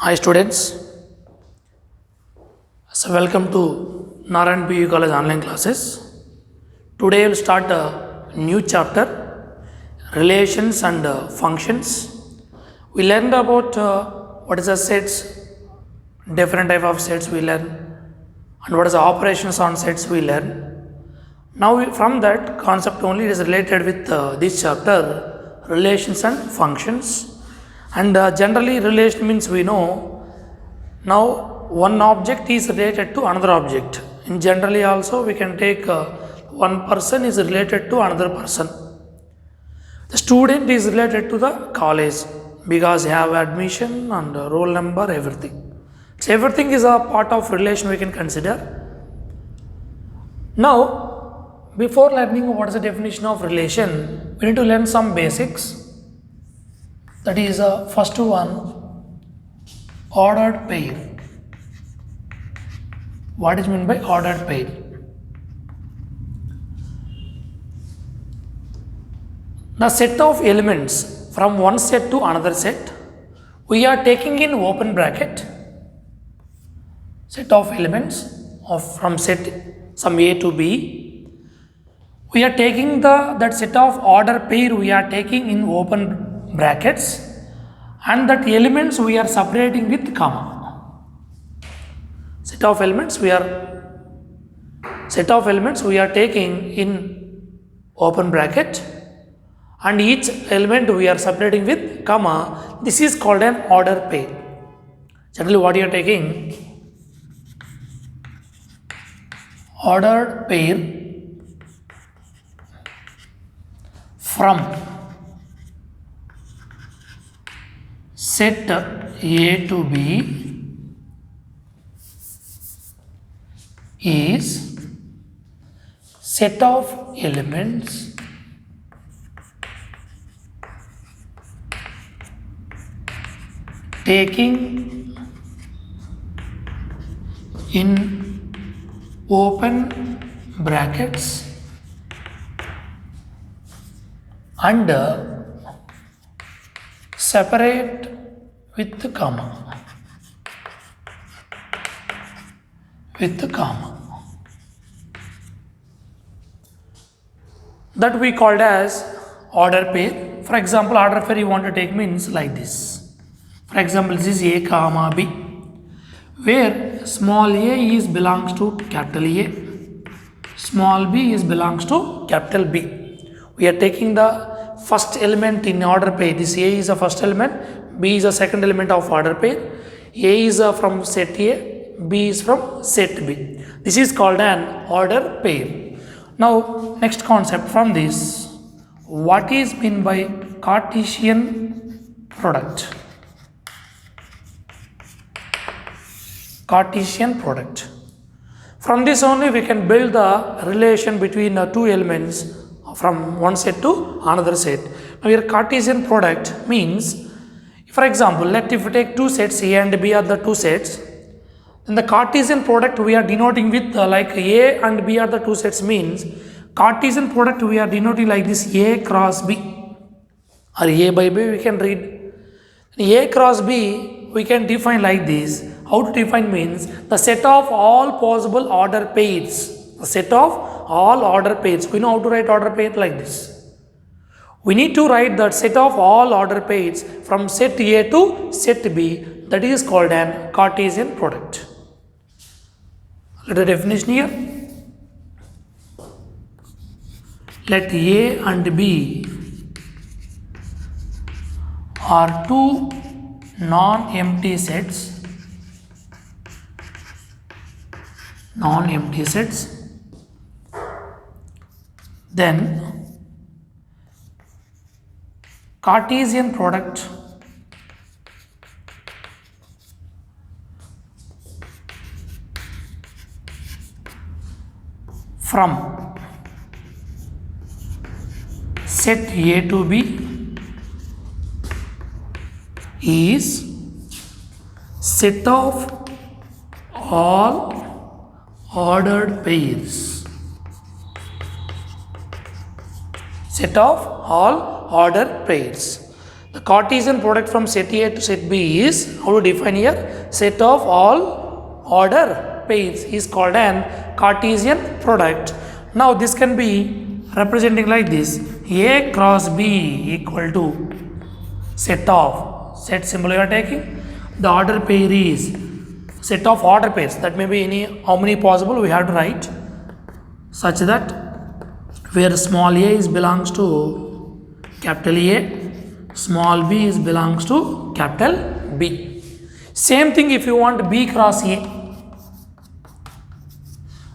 Hi students, welcome to Narayan PU College online classes. Today we'll start a new chapter, relations and functions. We learned about what is a sets, different type of sets we learn, and what is the operations on sets we learn. Now from that concept only it is related with this chapter, relations and functions. And generally relation means we know now one object is related to another object. In generally also we can take one person is related to another person. The student is related to the college because they have admission and roll number, everything. So everything is a part of relation we can consider. Now, before learning what is the definition of relation, we need to learn some basics. That is first one, ordered pair. What is meant by ordered pair? The set of elements from one set to another set, we are taking in open bracket, set of elements from set some A to B. We are taking that set of order pair we are taking in open brackets, and that elements we are separating with comma. Set of elements we are taking in open bracket, and each element we are separating with comma. This is called an order pair. Generally what you are taking, ordered pair from set A to B is set of elements taking in open brackets and separate with comma. That we called as order pair. For example, order pair you want to take means like this. For example, this is A comma B, where small a is belongs to capital A, small b is belongs to capital B. We are taking the first element in order pair. This A is the first element, B is the second element of order pair. A is from set A, B is from set B. This is called an order pair. Now next concept from this, what is meant by Cartesian product? Cartesian product. From this only we can build the relation between two elements from one set to another set. Now here Cartesian product means, for example, if we take two sets A and B are the two sets, then the Cartesian product we are denoting with like A and B are the two sets means Cartesian product we are denoting like this, A cross B or A by B we can read. A cross B we can define like this. How to define means the set of all possible order pairs. The set of all order pairs. We know how to write order pair like this. We need to write that set of all order pairs from set A to set B. That is called an Cartesian product. Let the definition here. Let A and B are two non-empty sets. Then Cartesian product from set A to B is set of all ordered pairs. Set of all ordered pairs. The Cartesian product from set A to set B is, how to define here, set of all order pairs is called an Cartesian product. Now this can be representing like this: A cross B equal to set of, set symbol you are taking, the order pair is set of order pairs, that may be any, how many possible we have to write, such that where small a is belongs to capital A, small b is belongs to capital B. Same thing if you want B cross A,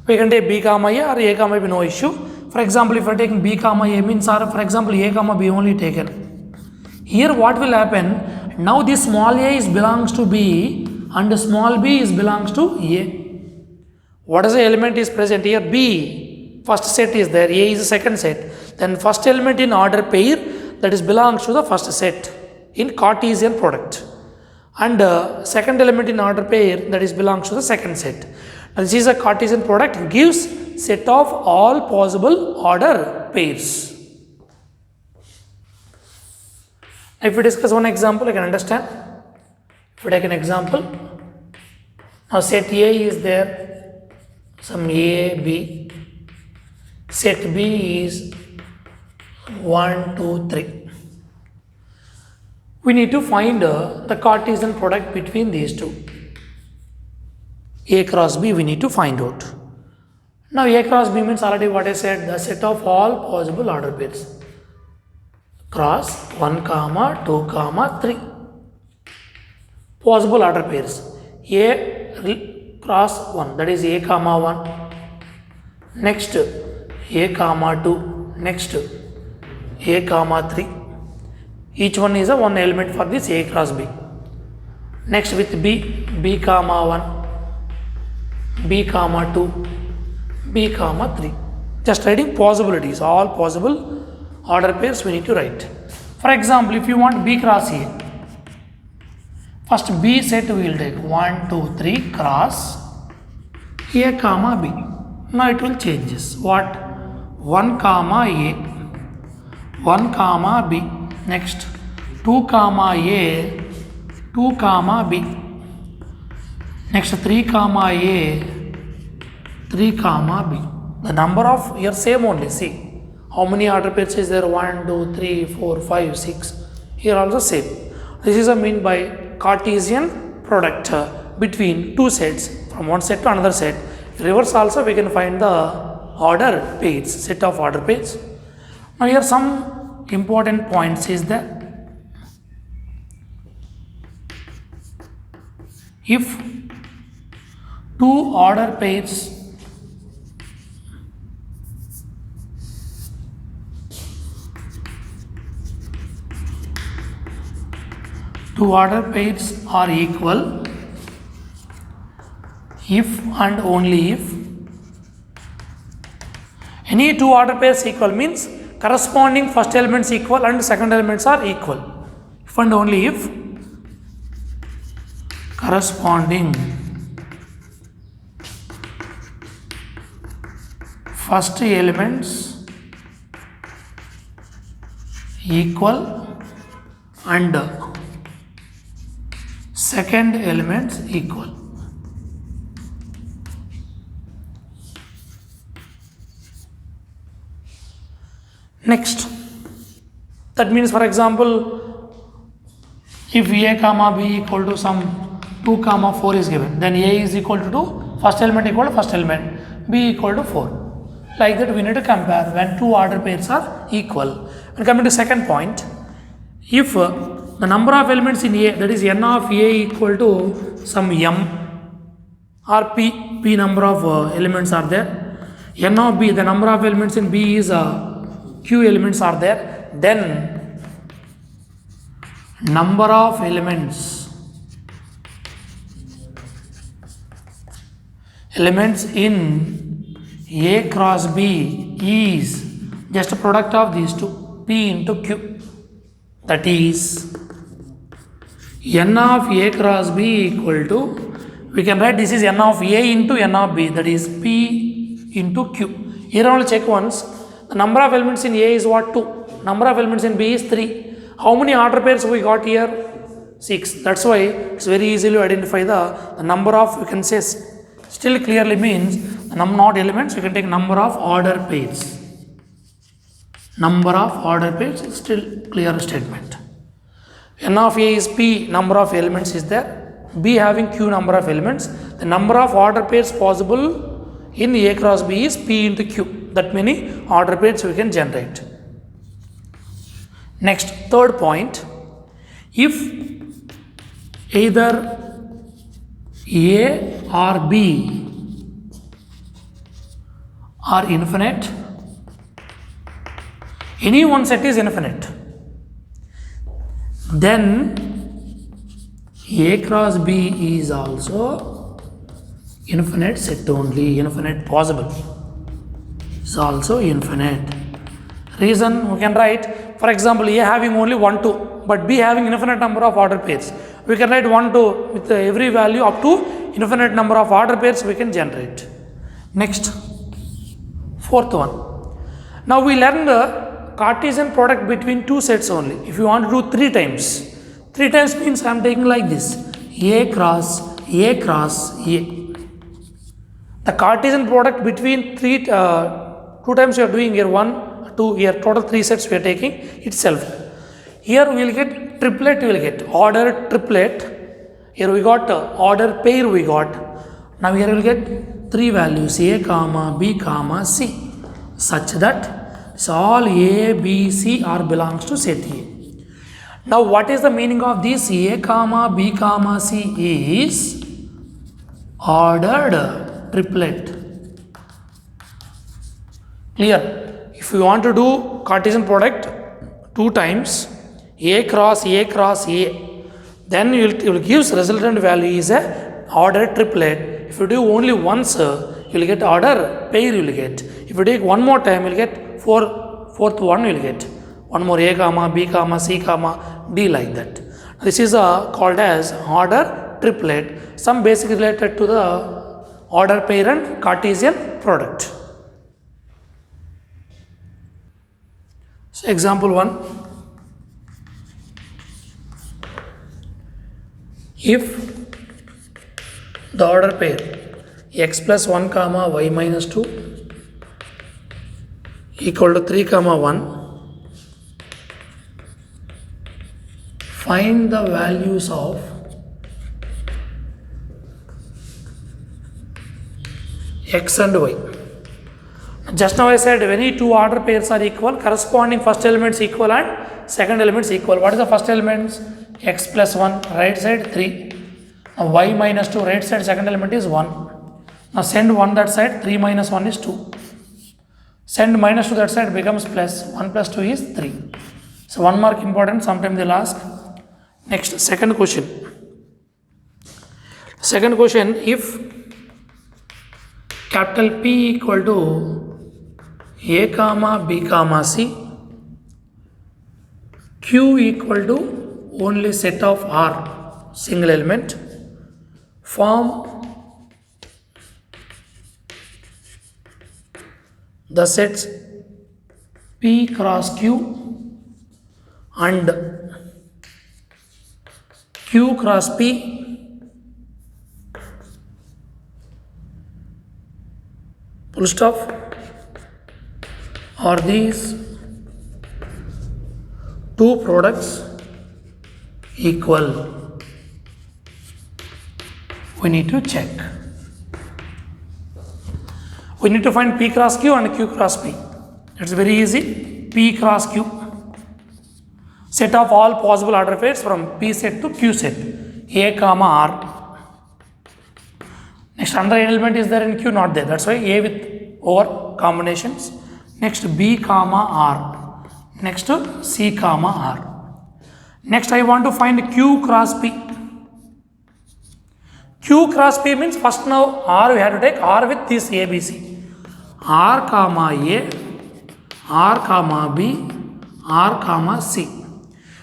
we can take B comma A or A comma B, no issue. For example, if you are taking B comma A means, or for example A comma B only taken. Here what will happen, now this small a is belongs to B and small b is belongs to A. What is the element is present here? B, first set is there, A is the second set. Then first element in order pair, that is belongs to the first set in Cartesian product. And second element in order pair, that is belongs to the second set. Now this is a Cartesian product, gives set of all possible order pairs. If we discuss one example, I can understand. If we take an example, now set A is there, some A, B, set B is 1, 2, 3. We need to find the Cartesian product between these two. A cross B we need to find out. Now A cross B means already what I said, the set of all possible order pairs. Cross 1, 2, 3. Possible order pairs. A cross 1, that is A comma 1. Next A comma 2. Next A comma 3. Each one is a one element for this A cross B. Next with B, B comma 1, B comma 2, B comma 3. Just writing possibilities, all possible order pairs we need to write. For example, if you want B cross A, first B set we will take 1, 2, 3 cross A comma B. Now it will changes. What? 1 comma A, 1 comma B. Next 2 comma A, 2 comma B. Next 3 comma A, 3 comma B. The number of here same only. See how many order pairs is there? 1, 2, 3, 4, 5, 6. Here also same. This is a mean by Cartesian product between two sets, from one set to another set. Reverse also we can find the order pairs, set of order pairs. Now here some important points is that if two order pairs are equal, if and only if any two order pairs equal means corresponding first elements equal and second elements are equal. If and only if corresponding first elements equal and second elements equal. Next, that means for example, if A comma B equal to some 2 comma 4 is given, then A is equal to 2, first element equal to first element, B equal to 4. Like that we need to compare when two order pairs are equal. And coming to second point, if the number of elements in A, that is n of A equal to some m or p number of elements are there, n of B, the number of elements in B is q elements are there, then number of elements in A cross B is just a product of these two, P into Q. That is n of A cross B equal to, we can write this is n of A into n of B, that is P into Q. Here only check once, the number of elements in A is what? 2, number of elements in B is 3, How many order pairs we got here? 6. That's why it's very easy to identify the number of, you can say, still clearly means the not elements, you can take number of order pairs. Number of order pairs is still clear statement. N of A is P, number of elements is there. B having Q number of elements. The number of order pairs possible in A cross B is P into Q. That many order pairs we can generate. Next, third point. If either A or B are infinite, any one set is infinite, then A cross B is also infinite set only, infinite possible. Is also infinite. Reason we can write, for example, A having only 1, 2, but B having infinite number of order pairs. We can write 1, 2 with every value up to infinite number of order pairs we can generate. Next, fourth one. Now we learn the Cartesian product between two sets only. If you want to do 3 times, 3 times means I am taking like this, A cross A cross A. The Cartesian product between 2 times we are doing here, 1, 2, here total 3 sets we are taking itself. Here we will get triplet, we will get order triplet. Here we got order pair we got. Now here we will get 3 values, A comma B comma C, such that so all A, B, C are belongs to set A. Now what is the meaning of this? A comma B comma C is ordered triplet. Clear? If you want to do Cartesian product 2 times, A cross A, then you will give resultant value is a ordered triplet. If you do only once, you will get order pair you will get. If you take one more time, you will get fourth one you will get. One more A comma B comma C comma D, like that. This is called as order triplet. Some basic related to the order pair and Cartesian product. So example 1. If the order pair x plus 1 comma y minus 2 equal to 3 comma 1, find the values of x and y. Just now I said when any 2 order pairs are equal, corresponding first elements equal and second elements equal. What is the first elements? X plus 1, right side 3. Now y minus 2, right side second element is 1. Now send 1 that side, 3 minus 1 is 2. Send minus 2 that side, becomes plus. 1 plus 2 is 3. So 1 mark important, sometimes they'll ask. Next, second question. Second question, if capital P equal to A comma B comma C, Q equal to only set of R, single element, form the sets P cross Q and Q cross P, full stop, are these two products equal? We need to check. We need to find P cross Q and Q cross P. It's very easy. P cross Q, set of all possible order pairs from P set to Q set, A comma R. Next, another element is there in Q, not there. That's why A with over combinations. Next, B comma R. Next, C comma R. Next, I want to find Q cross P. Q cross P means first now R we have to take R with this A, B, C. R comma A, R comma B, R comma C.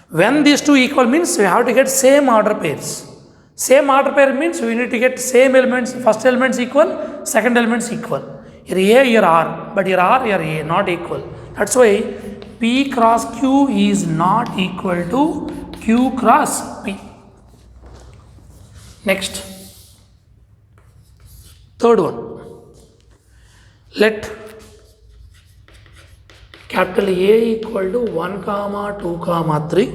When these two equal means we have to get same order pairs. Same order pair means we need to get same elements, first elements equal, second elements equal. Here A, here R, but here R, here A, not equal. That's why P cross Q is not equal to Q cross P. Next, third one. Let capital A equal to 1, 2, 3.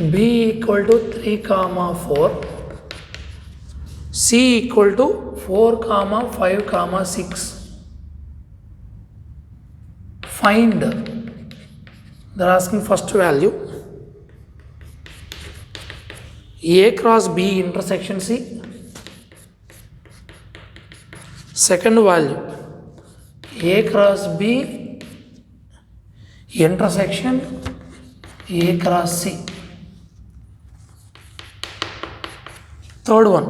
B equal to 3, 4. C equal to 4, 5, 6. Find, they are asking first value, A cross B intersection C. Second value, A cross B intersection A cross C. Third one,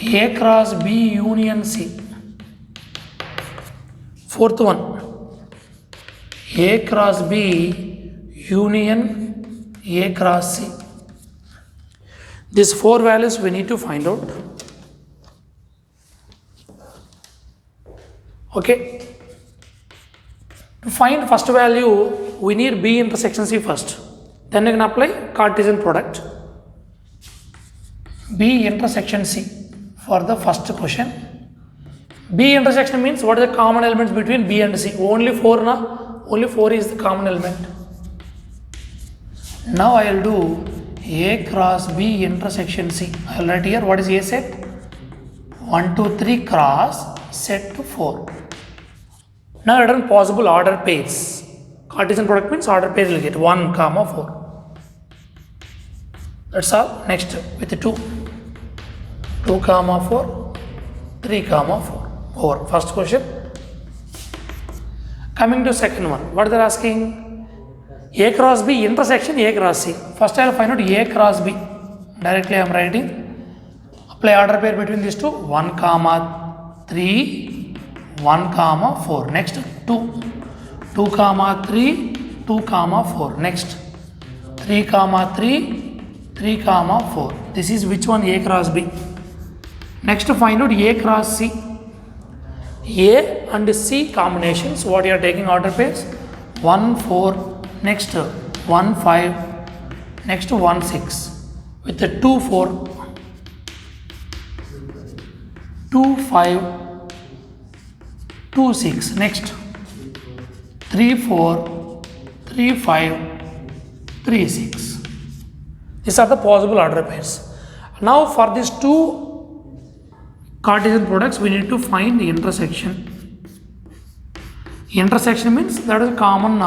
A cross B union C. Fourth one, A cross B union A cross C. These four values we need to find out. Okay. To find first value, we need B intersection C first. Then you can apply Cartesian product. B intersection C for the first question. B intersection means what are the common elements between B and C? Only 4 na? Only 4 is the common element. Now I will do A cross B intersection C. I will write here what is A set? 1, 2, 3 cross set to 4. Now return possible order pairs. Cartesian product means order pairs will get 1, 4. That's all. Next with the 2. 2, 4, 3, 4. Over. First question. Coming to second one. What they are asking? A cross B intersection A cross C. First I will find out A cross B. Directly I am writing. Apply order pair between these two. 1, 3, 1, 4. Next 2. 2, 3, 2, 4. Next 3, 3, 3, 4. This is which one? A cross B. Next find out A cross C. A and C combinations. What you are taking order pairs? 1, 4. Next 1, 5. Next 1, 6. With the 2, 4. 2, 5. 2, 6. Next 3, 4. 3, 5. 3, 6. These are the possible order pairs. Now for these two Cartesian products, we need to find the intersection. Intersection means that is common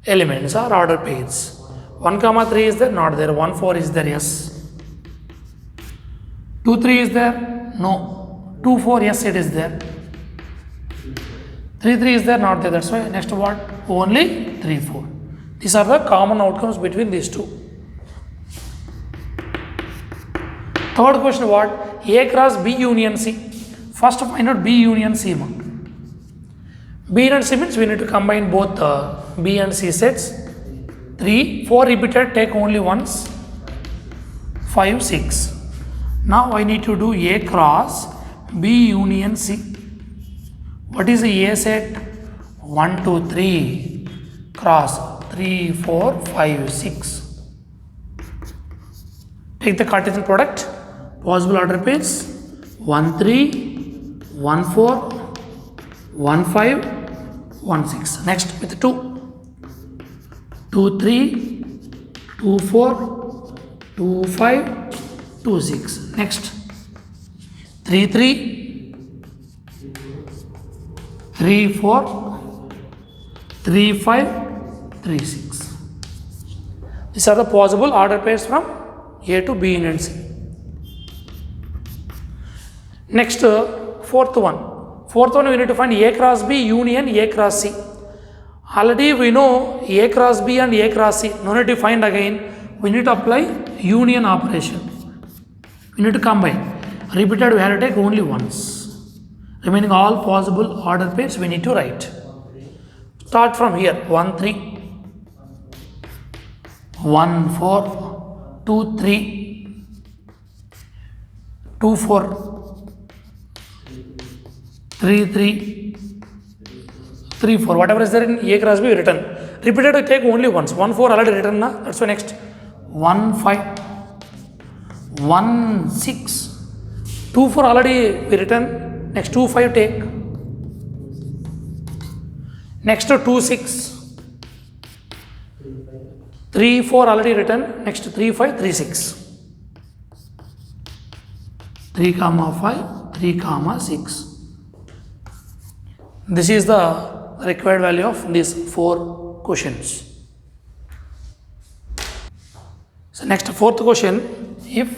elements or order pairs. 1, 3 is there? Not there. 1, 4 is there? Yes. 2, 3 is there? No. 2, 4, yes, it is there. 3, 3 is there? Not there. That's why next what? Only 3, 4. These are the common outcomes between these two. Third question what? A cross B union C. First find out B union C. B and C means we need to combine both B and C sets. 3, 4 repeated, take only once. 5, 6. Now I need to do A cross B union C. What is the A set? 1, 2, 3 cross 3, 4, 5, 6. Take the Cartesian product. Possible order pairs 1, 3, 1, 4, 1, 5, 1, 6. Next with 2. 2, 3, 2, 4, 2, 5, 2, 6. Next 3, 3, 3, 4, 3, 5, 3, 6. These are the possible order pairs from A to B and C. Next, fourth one. Fourth one we need to find A cross B union A cross C. Already we know A cross B and A cross C. No need to find again. We need to apply union operation. We need to combine. Repeated we have to take only once. Remaining all possible order pairs we need to write. Start from here. 1, 3. 1, 4. 2, 3. 2, 4. 3, 3, 3 4 whatever is there in A cross B written. Repeated we take only once. 1 4 already written na. That's why next 1 5 1 6 2 4 already we written. Next 2 5 take. Next 2 6 3 4 already written. Next 3 5 3 6 3 comma 5 3 comma 6. This is the required value of these 4 questions. So next fourth question, if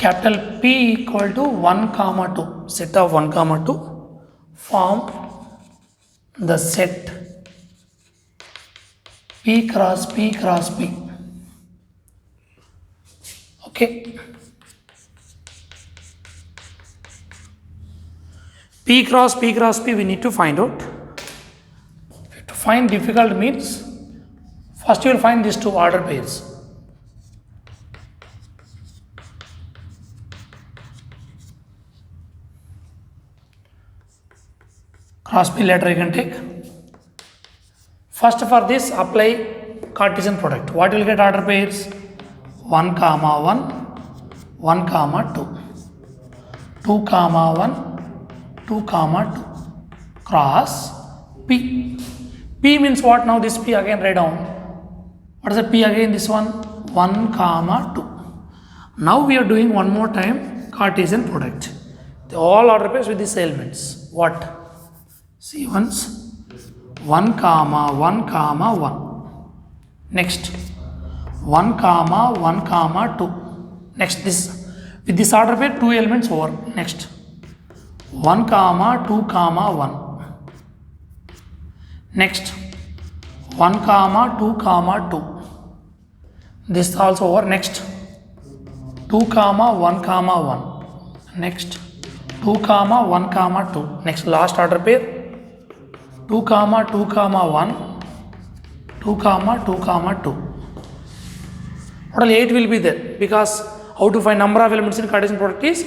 capital P equal to 1 comma 2, set of 1 comma 2 form the set P cross P cross P. Okay. P cross P cross P we need to find out. To find difficult means first you will find these two order pairs. Cross P later you can take. First for this apply Cartesian product. What will get order pairs? 1 comma 1, 1 comma 2, 2 comma 1, 2 comma 2 cross P. P means what now? This P again write down. What is the P again? This one 1 comma 2. Now we are doing one more time Cartesian product. They all order pairs with these elements. What? See once 1 comma 1 comma 1. Next 1 comma 1 comma 2. Next this with this order pair 2 elements over. Next 1 comma 2 comma 1. Next 1 comma 2 comma 2. This also over. Next 2 comma 1 comma 1. Next 2 comma 1 comma 2. Next last order pair 2 comma 2 comma 1, 2 comma 2 comma 2. Total 8 will be there, because how to find number of elements in Cartesian product is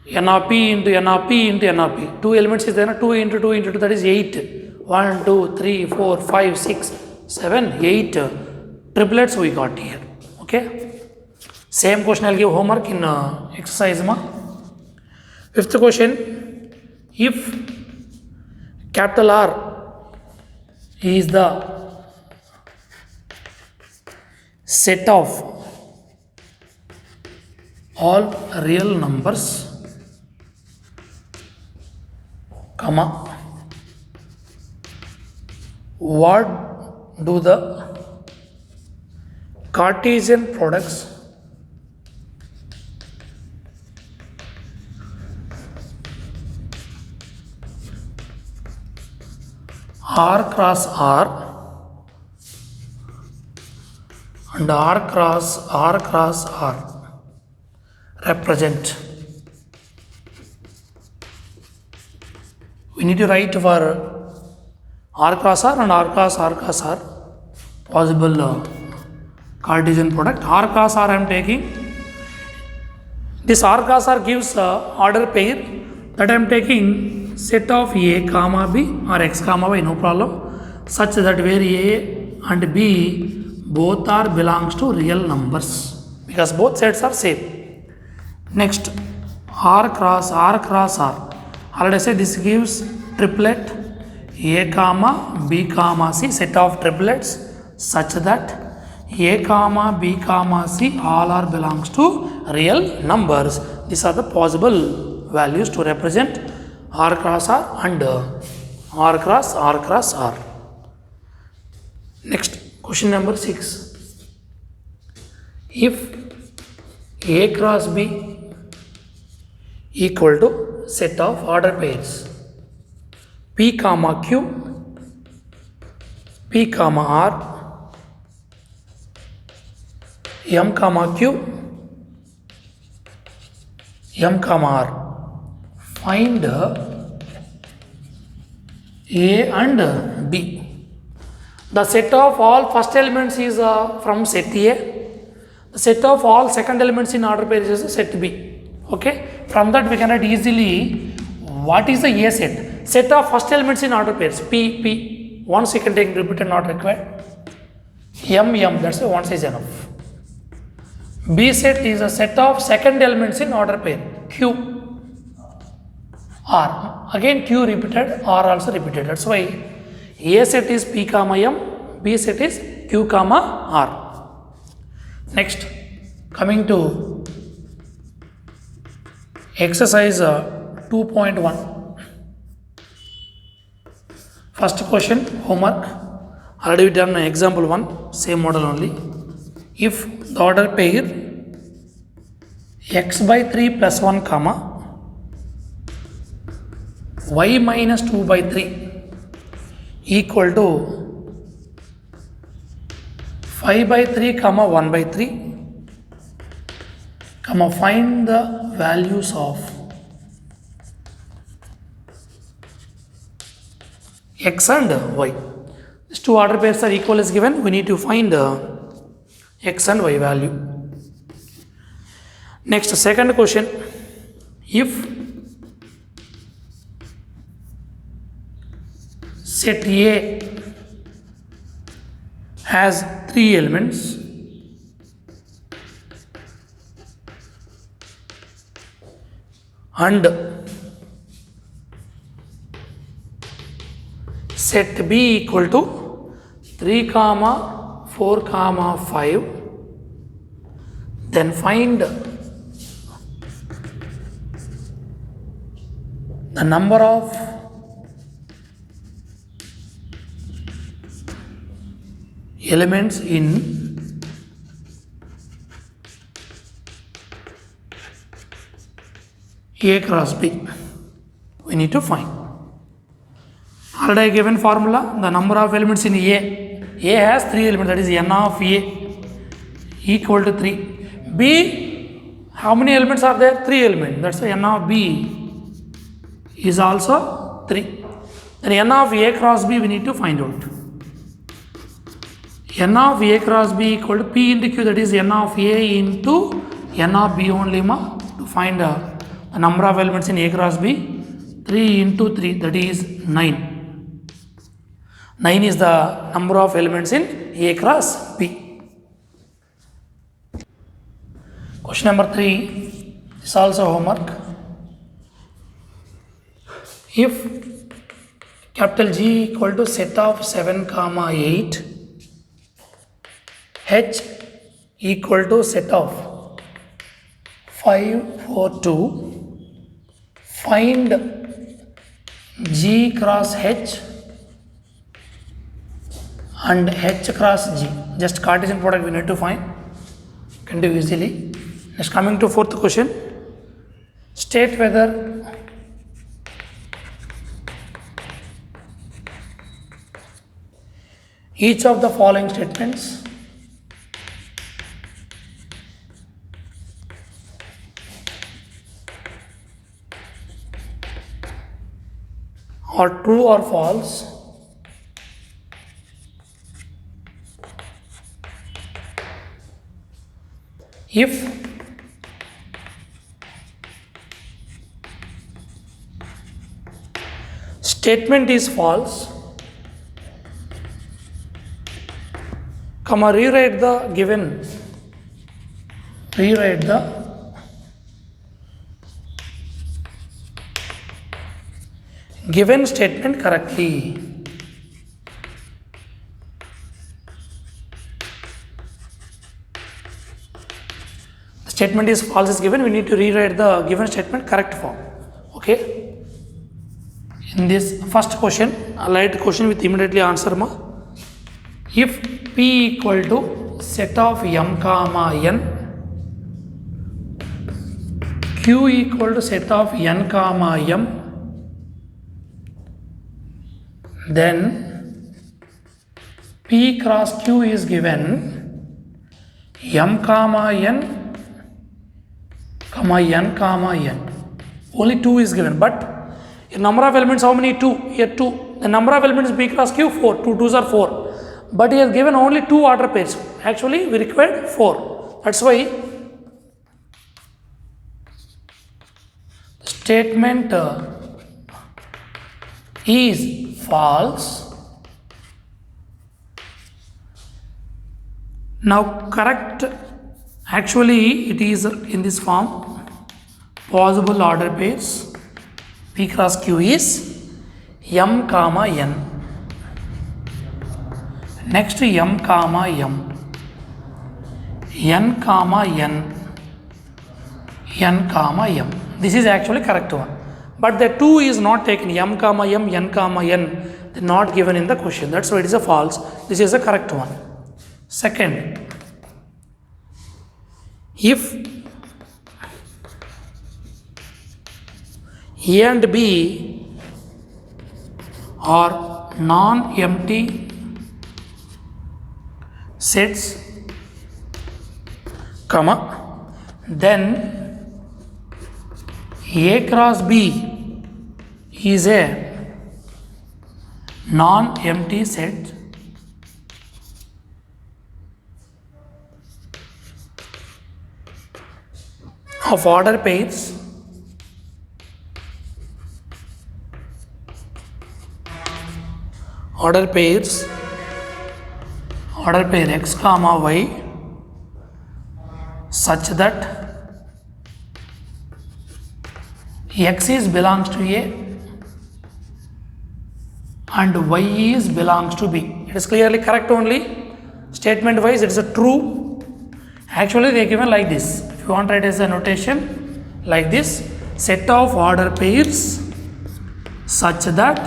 n of p into n of p into n of p. 2 elements is there, 2 into 2 into 2, that is 8. 1 2 3 4 5 6 7 8 triplets we got here. Okay, same question I'll give homework in exercise ma. Fifth question, if capital R is the set of all real numbers, comma, what do the Cartesian products R cross R and R cross R represent? We need to write for R cross R and R cross R possible Cartesian product. R cross R I am taking. This R cross R gives order pair that I am taking set of A comma B or X comma Y, no problem, such that where A and B both are belongs to real numbers, because both sets are same. Next R cross R. Already say this gives triplet A comma B comma C, set of triplets such that A comma B comma C all are belongs to real numbers. These are the possible values to represent R cross R and R cross R. Next question number 6. If A cross B equal to set of order pairs P comma Q, P comma R, M comma Q, M comma R, find A and B. The set of all first elements is from set A. The set of all second elements in order pairs is set B. Okay, from that we can write easily what is the A set. set of first elements in order pairs, P, P, once you can take repeated not required, M, M, that's the once is enough. B set is a set of second elements in order pair, Q, R, again Q repeated, R also repeated, that's why A set is P comma M, B set is Q comma R. Next, coming to exercise 2.1. First question, homework. Already we done example 1, same model only. If the order pair x by 3 plus 1 comma y minus 2 by 3 equal to 5 by 3 comma 1 by 3 comma find the values of x and y. These two order pairs are equal is given. We need to find x and y value. Next, second question. If set A has 3 elements and set B equal to 3 comma 4 comma 5, then find the number of elements in A cross B. We need to find. Already given formula, the number of elements in A. A has 3 elements, that is n of A equal to 3. B, how many elements are there? 3 elements. That's why n of B is also 3. Then n of A cross B we need to find out. N of A cross B equal to P into Q, that is n of A into n of B only to find the number of elements in A cross B. 3 into 3, that is 9. 9 is the number of elements in A cross B. Question number 3 is also homework. If capital G equal to set of 7 comma 8, H equal to set of 5, 4, 2, find G cross H and H cross G. Just Cartesian product we need to find. Can do easily. Next, coming to fourth question. State whether each of the following statements are true or false if statement is false, rewrite the given statement correctly. The statement is false is given, we need to rewrite the given statement correct form. Okay. In this first question, a light question with immediately answer If P equal to set of M comma N, Q equal to set of N comma M, then P cross Q is given M comma N comma N comma N. Only 2 is given, but the number of elements how many? 2. Here 2. The number of elements P cross Q 4. 2 2s are 4. But he has given only 2 order pairs. Actually we required 4. That's why statement is false. Now correct, actually it is in this form. Possible order pairs P cross Q is M comma N. Next M comma M, N comma N, N comma M. This is actually correct one. But the 2 is not taken, M comma M, N comma N, not given in the question. That's why it is a false. This is a correct one. Second, if A and B are non-empty sets, comma, then A cross B is a non-empty set of order pairs pair x comma y such that x is belongs to A and y is belongs to B. It is clearly correct only. Statement wise it is a true. Actually they are given like this. If you want to write as a notation like this, set of order pairs such that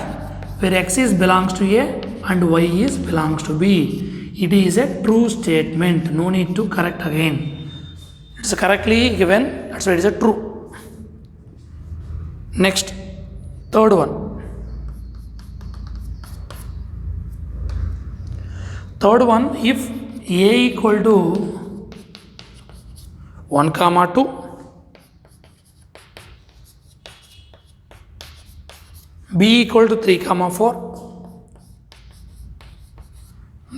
where x is belongs to A and y is belongs to B. It is a true statement. No need to correct again. It is correctly given. That's why it is a true. Next, third one. Third one, if A equal to 1 comma 2, B equal to 3 comma 4,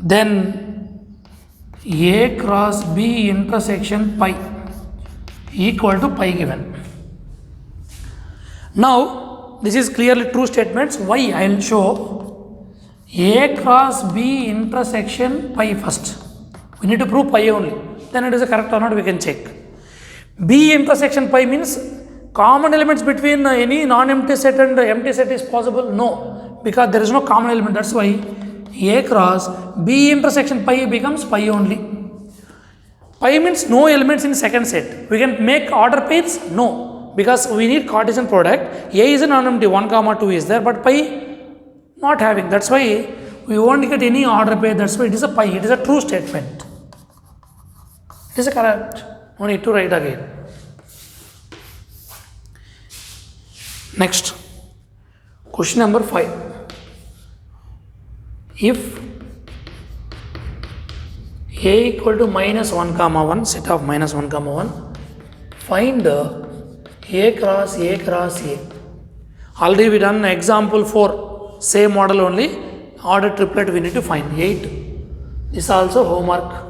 then A cross B intersection pi equal to pi given. Now this is clearly true statements. Why? I will show. A cross B intersection pi first. We need to prove pi only. Then it is a correct or not we can check. B intersection pi means common elements between any non-empty set and empty set is possible? No, because there is no common element. That's why A cross B intersection pi becomes pi only. Pi means no elements in second set. We can make order pairs? No, because we need Cartesian product. A is a non-empty, 1 comma 2 is there, but pi not having. That's why we won't get any order pair. That's why it is a pi. It is a true statement. It is a correct. No need to write again. Next, question number 5. If A equal to minus 1 comma 1, set of minus 1 comma 1, find A cross A cross A. Already we done example 4, same model only, order triplet we need to find 8. This is also homework.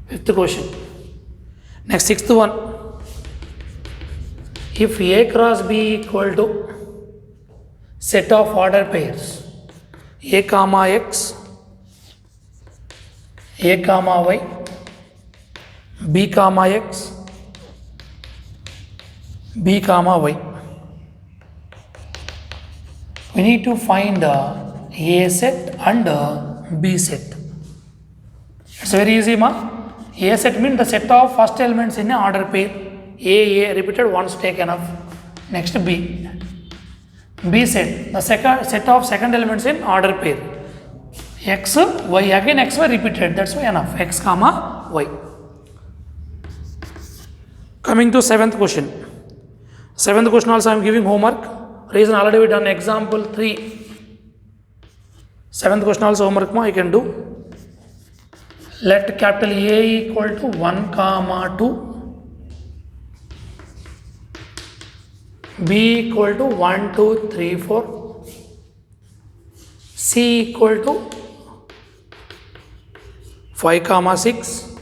5th question. Next, 6th one. If A cross B equal to set of order pairs A comma X, A comma Y, B comma X, B comma Y. We need to find A set and B set. It's very easy, ma. A set means the set of first elements in an order pair. A repeated once, take enough. Next B. B set, the second set of second elements in order pair. X, Y, again X, Y repeated. That's why enough. X comma Y. Coming to 7th question. 7th question also I am giving homework. Reason already we done example 3. 7th question also homework I can do. Let capital A equal to 1 comma 2. B equal to 1, 2, 3, 4. C equal to 5 comma 6.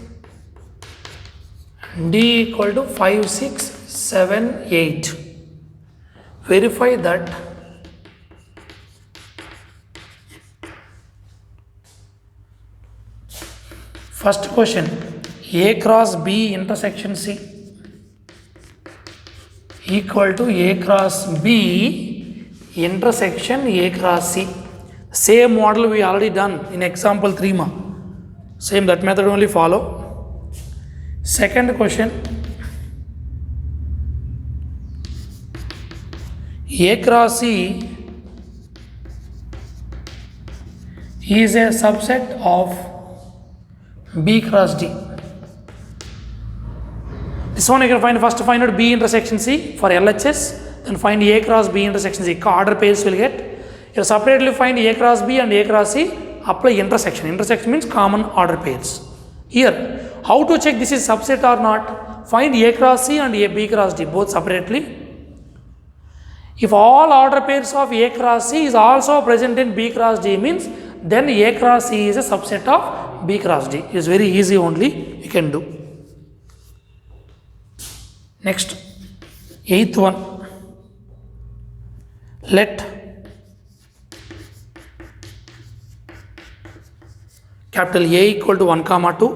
D equal to 5, 6, 7, 8. verify that first question, A cross B intersection C equal to A cross B intersection A cross C. Same model we already done in example 3 ma. Same that method only follow. Second question, A cross C is a subset of B cross D. This one you can find out B intersection C for LHS, then find A cross B intersection C. Order pairs will get. You separately find A cross B and A cross C, apply intersection. Intersection means common order pairs. Here, how to check this is subset or not? Find A cross C and A B cross D both separately. If all order pairs of A cross C is also present in B cross D means then A cross C is a subset of B cross D. It is very easy only you can do. Next, 8th one. Let capital A equal to 1 comma 2,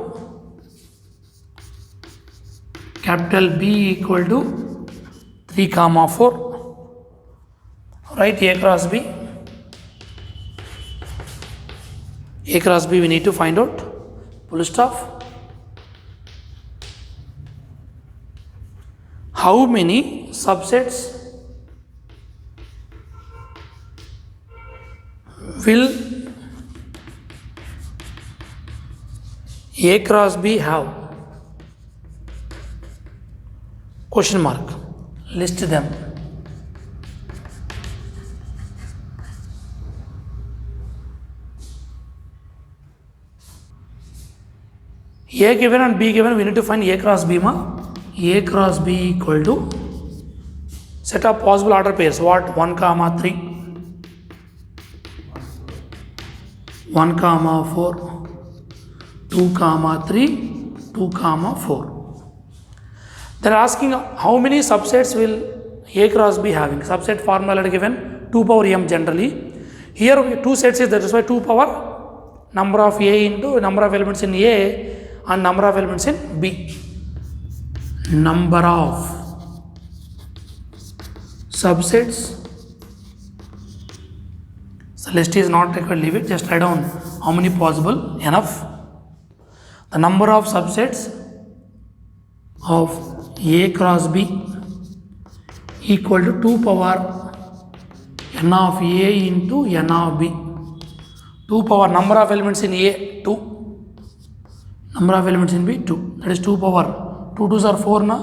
capital B equal to 3 comma 4. Write A cross B. A cross B we need to find out. Full stop. How many subsets will A cross B have? Question mark. List them. A given and B given, we need to find A cross B ma. A cross B equal to set of possible order pairs. What? 1 comma 3, 1 comma 4, 2 comma 3, 2 comma 4. They are asking how many subsets will A cross B having. Subset formula given 2 power m generally. Here 2 sets is that is why 2 power number of A into number of elements in A and number of elements in B. Number of subsets. So list is not required, leave it, just write down how many possible, enough. The number of subsets of A cross B equal to 2 power n of A into n of B. 2 power number of elements in A 2, number of elements in B 2, that is 2 power 2 2s are 4 na.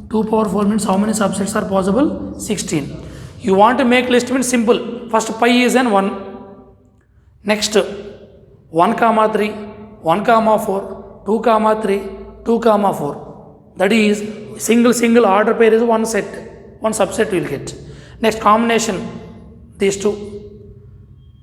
2 power 4 means how many subsets are possible? 16. You want to make list means simple. First pi is an 1. Next 1 comma 3, 1 comma 4, 2 comma 3, 2 comma 4. That is single order pair is one set. One subset we will get. Next combination, these two.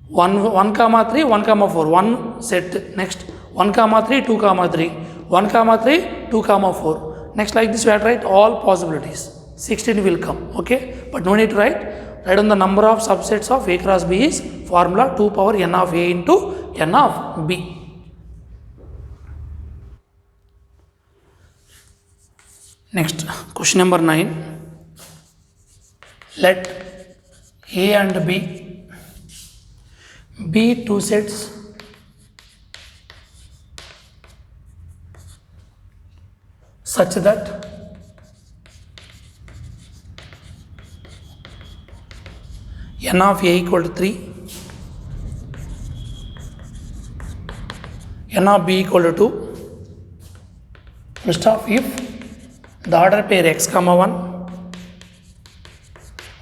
1 comma 3, 1 comma 4. One set. Next 1 comma 3, 2 comma 3. 1 comma 3, 2 comma 4. Next like this we have to write all possibilities. 16 will come. Okay. But no need to write. Write on the number of subsets of A cross B is formula 2 power n of A into n of B. Next, question number 9. Let A and B be 2 sets such that n of A equal to 3, n of B equal to 2. First of if the order pair x comma 1,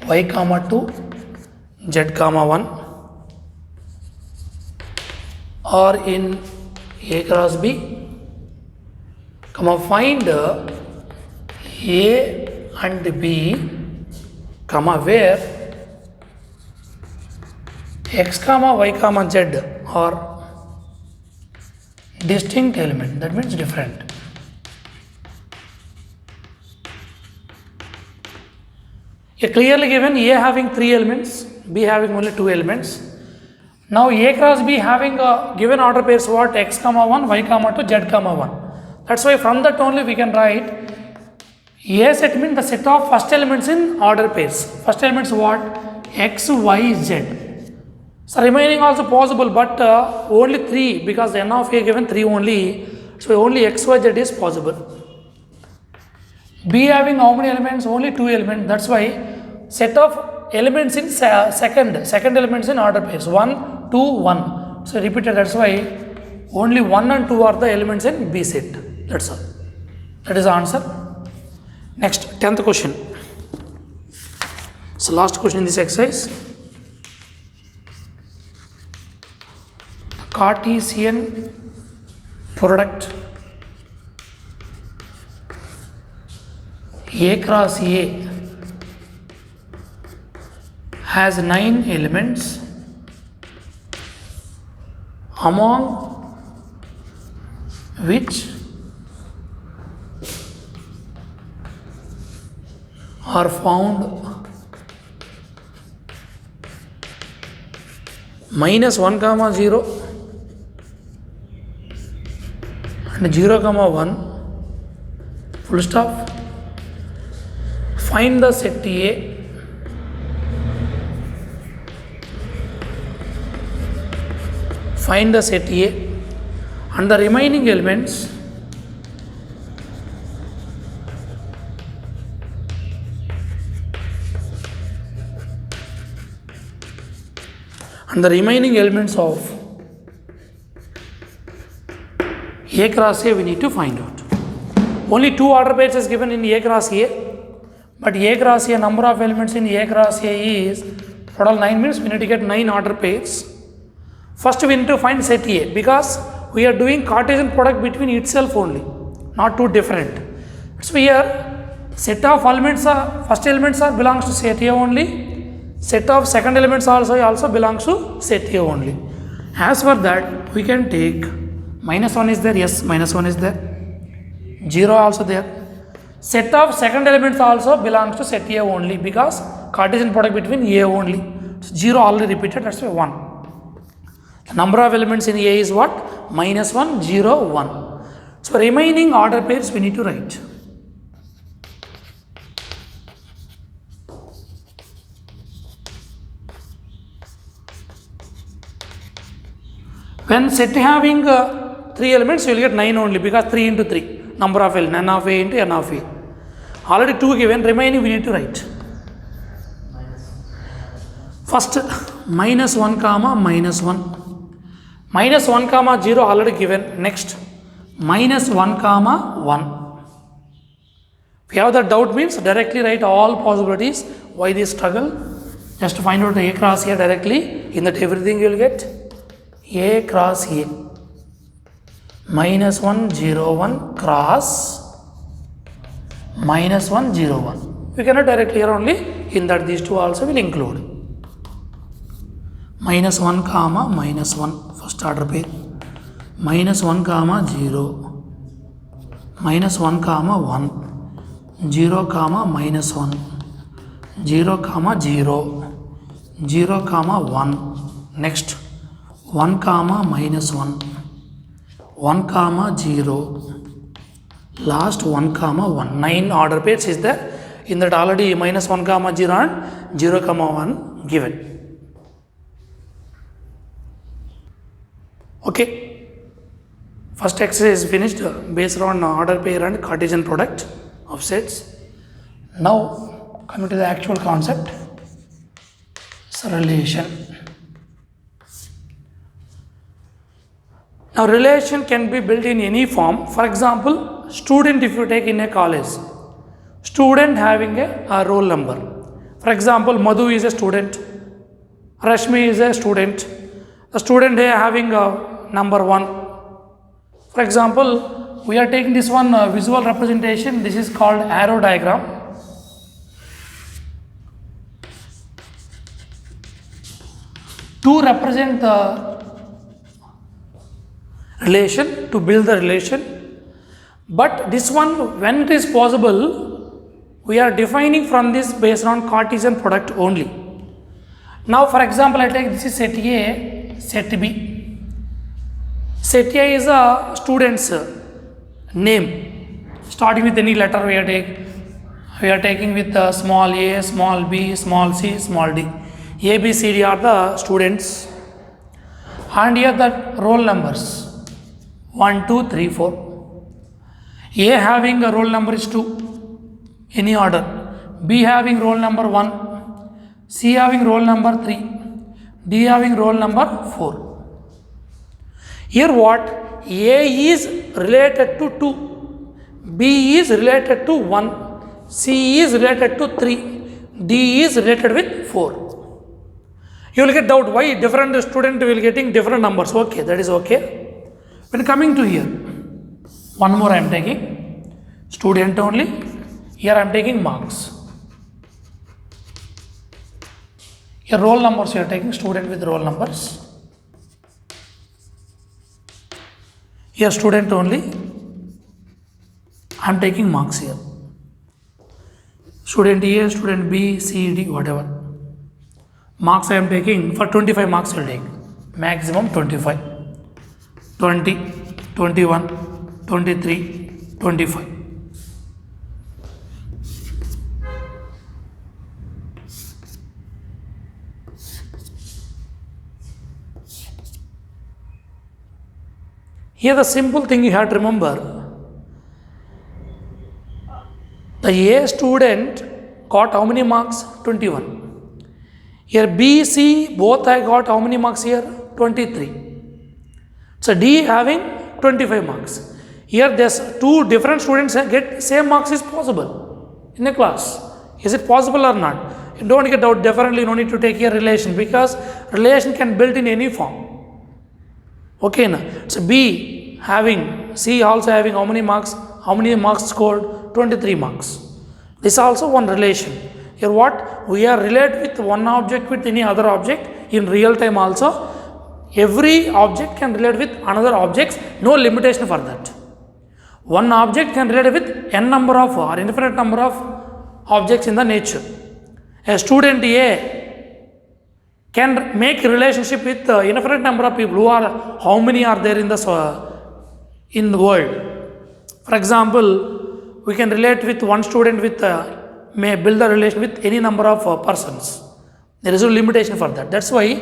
y comma 2, z comma 1 are in A cross B, comma find A and B, comma where x comma y comma z are distinct element, that means different. Okay, clearly given A having 3 elements, B having only 2 elements. Now A cross B having a given order pairs what? X comma 1, Y comma 2, Z comma 1. That's why from that only we can write A set means the set of first elements in order pairs. First elements what? X, Y, Z. So remaining also possible, but only 3 because n of A given 3 only. So only X, Y, Z is possible. B having how many elements? Only 2 elements. That's why set of elements in second elements in order pairs 1, 2, 1. So repeated. That's why only 1 and 2 are the elements in B set. That's all. That is the answer. Next, 10th question. So last question in this exercise. Cartesian product A cross A has 9 elements, among which are found -1, 0 and 0, 1, full stop. Find the set A. Find the set A and the remaining elements of A cross A we need to find out. Only 2 order pairs is given in A cross A, but A cross A number of elements in A cross A is total 9 means we need to get 9 order pairs. First we need to find set A because we are doing Cartesian product between itself only, not two different. So here set of elements are first elements are belongs to set A only. Set of second elements also belongs to set A only. As for that we can take -1 is there, yes, -1 is there, 0 also there. Set of second elements also belongs to set A only because Cartesian product between A only. So 0 already repeated, that's why 1. The number of elements in A is what? -1, 0, 1. So remaining order pairs we need to write. When set having 3 elements, you will get 9 only because 3 into 3 number of elements, n of A into n of A. Already 2 given, remaining we need to write. First -1, -1. -1, 0 already given. Next -1, 1. If you have the doubt means directly write all possibilities. Why this struggle? Just to find out the A cross A directly. In that everything you will get A cross A. -1, 0, 1 cross -1, 0, 1. We cannot directly here only. In that these two also will include. -1, -1 first order pair. -1, 0. -1, 1. 0, -1. 0, 0, 0. 0, 1. Next 1, -1. 1, 0. Last 1, 1. 9 order pairs is there. In that already -1, 0 and 0, 1 given. Okay. First exercise is finished based on order pair and Cartesian product of sets. Now coming to the actual concept. So relation. Now relation can be built in any form. For example, student, if you take in a college, student having a roll number. For example, Madhu is a student, Rashmi is a student, the student having a number 1. For example, we are taking this one visual representation. This is called arrow diagram. To represent the relation, to build the relation. But this one, when it is possible, We are defining from this based on Cartesian product only. Now for example, I take this is set A, set B. Set A is a student's name. Starting with any letter we are taking with small a, small b, small c, small d. A, B, C, D are the students. And here the roll numbers 1, 2, 3, 4. A having a roll number is 2, any order. B having roll number 1, C having roll number 3, D having roll number 4. Here what? A is related to 2, B is related to 1, C is related to 3, D is related with 4. You will get doubt why different student will getting different numbers. Okay, that is okay. When coming to here, one more I am taking student only. Here I am taking marks. Here roll numbers you are taking student with roll numbers. Here student only. I am taking marks here. Student A, student B, C, D, whatever. Marks I am taking for 25 marks I will take. Maximum 25. 20, 21, 23, 25. Here the simple thing you have to remember, the A student got how many marks? 21. Here B, C both I got how many marks here? 23. So D having 25 marks. Here there's two different students get same marks is possible in a class. Is it possible or not? You don't get out differently, no need to take a relation because relation can build in any form. Okay, na? So B having, C also having how many marks? How many marks scored? 23 marks. This is also one relation. Here what? We are related with one object with any other object in real time also. Every object can relate with another objects, no limitation for that. One object can relate with n number of or infinite number of objects in the nature. A student A can make relationship with infinite number of people who are, how many are there in the world. For example, we can relate with one student with may build a relation with any number of persons. There is no limitation for that. That's why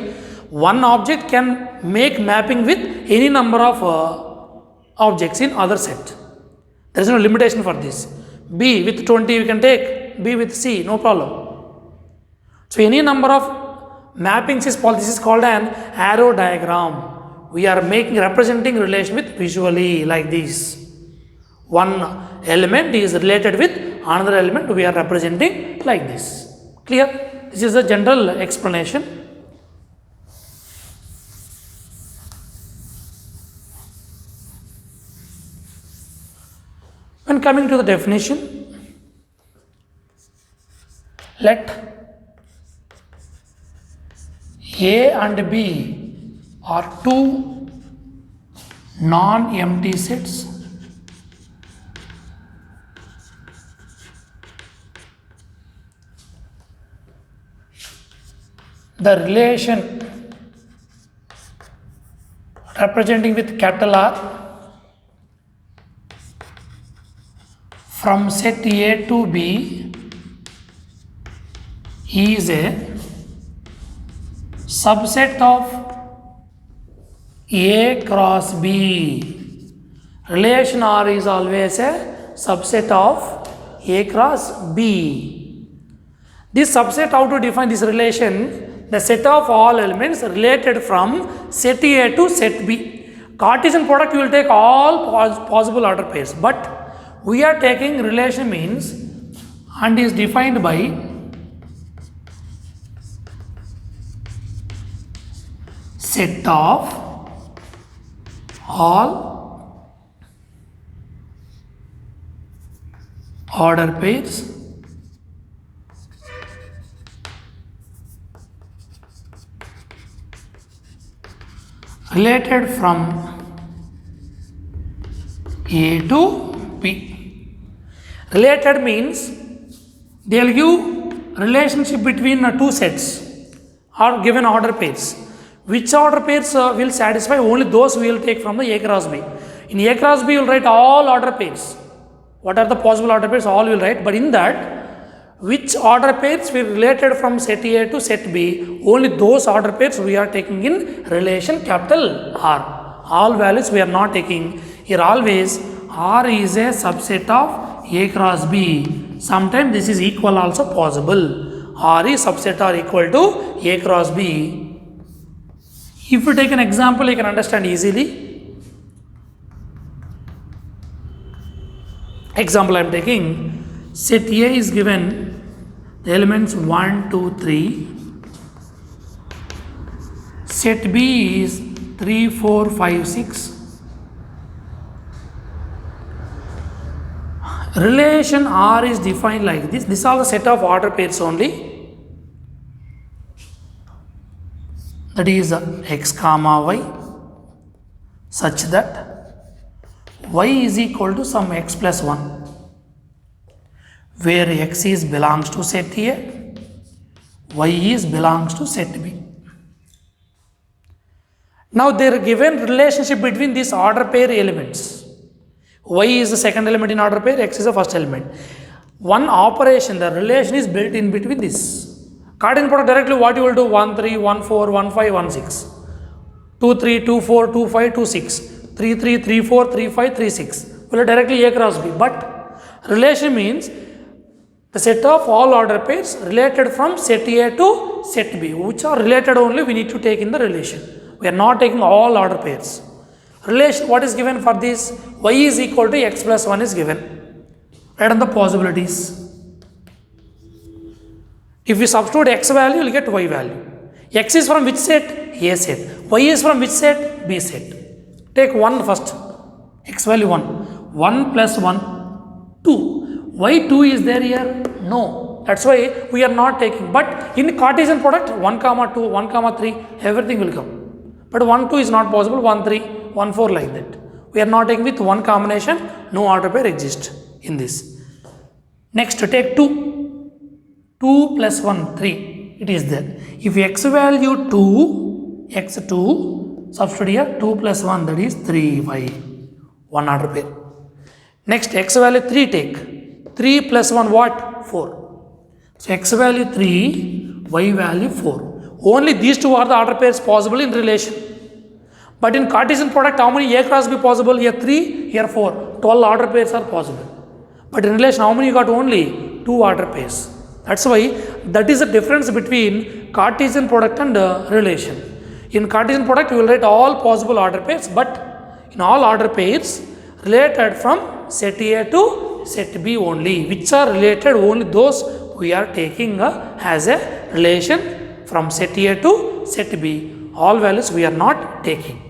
one object can make mapping with any number of objects in other set. There is no limitation for this. B with 20 we can take, B with C, no problem. So any number of mappings is possible. This is called an arrow diagram. We are representing relation with visually like this. One element is related with another element, we are representing like this. Clear? This is a general explanation. When coming to the definition, let A and B are two non-empty sets the relation representing with capital R from set A to B is a subset of A cross B. Relation R is always a subset of A cross B. This subset, how to define this relation? The set of all elements related from set A to set B. Cartesian product you will take all possible order pairs, but we are taking relation means and is defined by set of all order pairs related from A to B. Related means They will give relationship between two sets or given order pairs. Which order pairs will satisfy? Only those we will take from the A cross B. In A cross B, you will write all order pairs. What are the possible order pairs? All will write. But in that, which order pairs we related from set A to set B? Only those order pairs we are taking in relation capital R. All values we are not taking. Here always R is a subset of A cross B. Sometimes this is equal also possible. R is subset or equal to A cross B. If you take an example, you can understand easily. Example I am taking, set A is given the elements 1, 2, 3. Set B is 3, 4, 5, 6. Relation R is defined like this. These are the set of order pairs only. That is x comma y such that y is equal to some x plus 1, where x is belongs to set A, y is belongs to set B. Now they are given relationship between these order pair elements. Y is the second element in order pair, x is the first element. One operation, the relation is built in between this. Cartesian product directly what you will do? 1, 3, 1, 4, 1, 5, 1, 6. 2, 3, 2, 4, 2, 5, 2, 6. 3, 3, 3, 4, 3, 5, 3, 6. Will directly A cross B. But relation means the set of all order pairs related from set A to set B. Which are related only we need to take in the relation. We are not taking all order pairs. Relation, what is given for this? Y is equal to x plus 1 is given. Write on the possibilities. If you substitute x value, you will get y value. X is from which set? A set. Y is from which set? B set. Take 1 first. X value 1. 1 plus 1, 2. Why 2 is there here? No. That's why we are not taking. But in Cartesian product, 1 comma 2, 1 comma 3, everything will come. But 1 2 is not possible. 1 3, 1 4 like that. We are not taking with one combination. No order pair exists in this. Next, take 2. 2 plus 1, 3, it is there. If x value 2, x2, substitute here 2 plus 1, that is 3y, one order pair. Next, x value 3 take. 3 plus 1 what? 4. So, x value 3, y value 4. Only these two are the order pairs possible in relation. But in Cartesian product, how many A cross B possible? Here 3, here 4. 12 order pairs are possible. But in relation, how many you got? Only 2 order pairs. That's why that is the difference between Cartesian product and relation. In Cartesian product, you will write all possible order pairs, but in all order pairs related from set A to set B only, which are related only those we are taking as a relation from set A to set B. All values we are not taking.